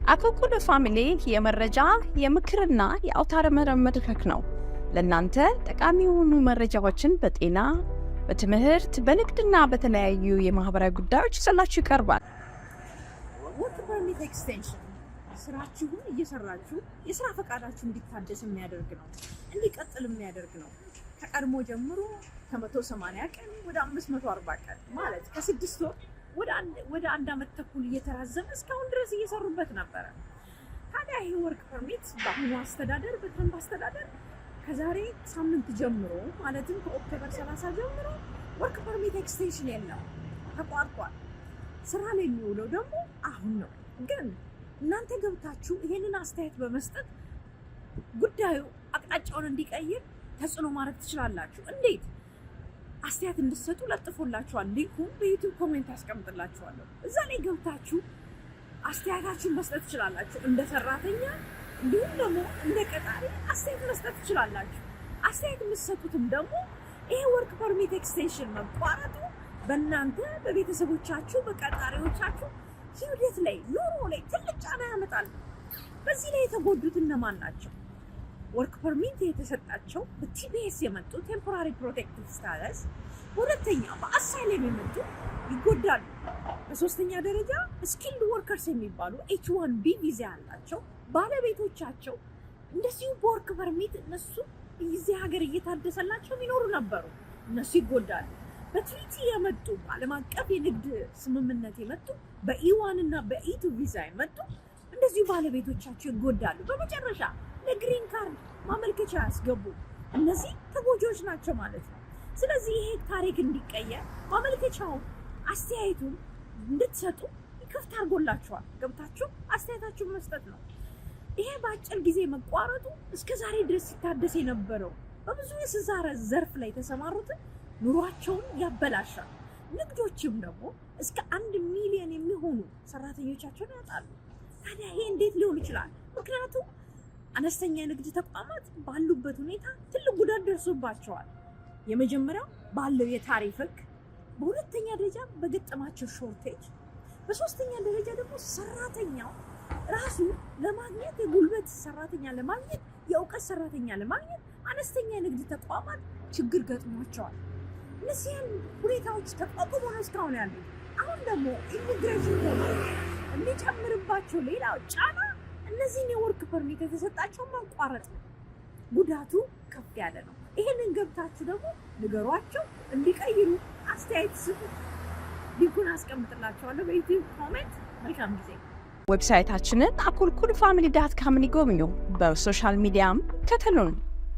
አኮኩሉ ፋሚሊ የመረጃ የምክርና የአውታረ መረብ መድረክ ነው። ለእናንተ ጠቃሚ የሆኑ መረጃዎችን በጤና፣ በትምህርት፣ በንግድና በተለያዩ የማህበራዊ ጉዳዮች ይዘላችሁ ይቀርባል። ወርክ ፐርሚት ኤክስቴንሽን ስራችሁን እየሰራችሁ የስራ ፈቃዳችሁ እንዲታደስ የሚያደርግ ነው፣ እንዲቀጥል የሚያደርግ ነው። ከቀድሞ ጀምሮ ከ180 ቀን ወደ 540 ቀን ማለት ከ6 ወር ወደ 1 ዓመት ተኩል እየተራዘመ እስካሁን ድረስ እየሰሩበት ነበረ። ታዲያ ይሄ ወርክ ፐርሚት በአሁኑ አስተዳደር በትራምፕ አስተዳደር ከዛሬ ሳምንት ጀምሮ ማለትም ከኦክቶበር 30 ጀምሮ ወርክ ፐርሚት ኤክስቴንሽን የለም፣ ተቋርጧል። ስራ ላይ የሚውለው ደግሞ አሁን ነው። ግን እናንተ ገብታችሁ ይሄንን አስተያየት በመስጠት ጉዳዩ አቅጣጫውን እንዲቀይር ተጽዕኖ ማድረግ ትችላላችሁ። እንዴት? አስተያየት እንድትሰጡ ለጥፎላችኋል። ሊንኩን በዩቲዩብ ኮሜንት ያስቀምጥላችኋለሁ። እዛ ላይ ገብታችሁ አስተያየታችሁን መስጠት ትችላላችሁ። እንደ ሰራተኛ እንዲሁም ደግሞ እንደ ቀጣሪ አስተያየት መስጠት ትችላላችሁ። አስተያየት የምትሰጡትም ደግሞ ይሄ ወርክ ፐርሚት ኤክስቴንሽን መቋረጡ በእናንተ በቤተሰቦቻችሁ በቀጣሪዎቻችሁ ህይወት ላይ ኑሮ ላይ ትልቅ ጫና ያመጣል። በዚህ ላይ የተጎዱት እነማን ናቸው? ወርክ ፐርሚት የተሰጣቸው በቲቢኤስ የመጡ ቴምፖራሪ ፕሮቴክቲቭ ስታተስ፣ በሁለተኛ በአሳይለም የመጡ ይጎዳሉ። በሶስተኛ ደረጃ ስኪልድ ወርከርስ የሚባሉ H1B ቪዛ ያላቸው ባለቤቶቻቸው እንደዚሁ በወርክ ፐርሚት እነሱ እዚህ ሀገር እየታደሰላቸው የሚኖሩ ነበሩ፣ እነሱ ይጎዳሉ። በትሪቲ የመጡ ዓለም አቀፍ የንግድ ስምምነት የመጡ በኢ1 እና በኢ2 ቪዛ የመጡ እንደዚሁ ባለቤቶቻቸው ይጎዳሉ። በመጨረሻ ለግሪን ካርድ ማመልከቻ ያስገቡ እነዚህ ተጎጂዎች ናቸው ማለት ነው። ስለዚህ ይሄ ታሪክ እንዲቀየር ማመልከቻው አስተያየቱን እንድትሰጡ ክፍት አድርጎላችኋል። ገብታችሁ አስተያየታችሁን መስጠት ነው። ይሄ በአጭር ጊዜ መቋረጡ እስከ ዛሬ ድረስ ሲታደስ የነበረው በብዙ የስራ ዘርፍ ላይ የተሰማሩትን ኑሯቸውን ያበላሻል። ንግዶችም ደግሞ እስከ 1 ሚሊዮን የሚሆኑ ሰራተኞቻቸውን ያጣሉ። ታዲያ ይሄ እንዴት ሊሆን ይችላል? ምክንያቱም አነስተኛ የንግድ ተቋማት ባሉበት ሁኔታ ትልቅ ጉዳት ደርሶባቸዋል። የመጀመሪያው ባለው የታሪፍ ህግ፣ በሁለተኛ ደረጃ በገጠማቸው ሾርቴጅ፣ በሶስተኛ ደረጃ ደግሞ ሰራተኛው ራሱ ለማግኘት የጉልበት ሰራተኛ ለማግኘት የእውቀት ሰራተኛ ለማግኘት አነስተኛ የንግድ ተቋማት ችግር ገጥሟቸዋል። እነዚህን ሁኔታዎች ተቋቁሞ ነው እስካሁን ያሉት። አሁን ደግሞ ኢሚግሬሽን የሚጨምርባቸው ሌላው ጫና እነዚህን የወርክ ፐርሚት የተሰጣቸው ማቋረጥ ነው። ጉዳቱ ከፍ ያለ ነው። ይሄንን ገብታችሁ ደግሞ ንገሯቸው፣ እንዲቀይሩ አስተያየት ስጡ። ሊንኩን አስቀምጥላችኋለሁ በዩቲዩብ ኮሜንት። መልካም ጊዜ። ዌብሳይታችንን akokulufamily.com ይጎብኙ። በሶሻል ሚዲያም ተከተሉን።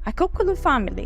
አኮኩሉ ፋሚሊ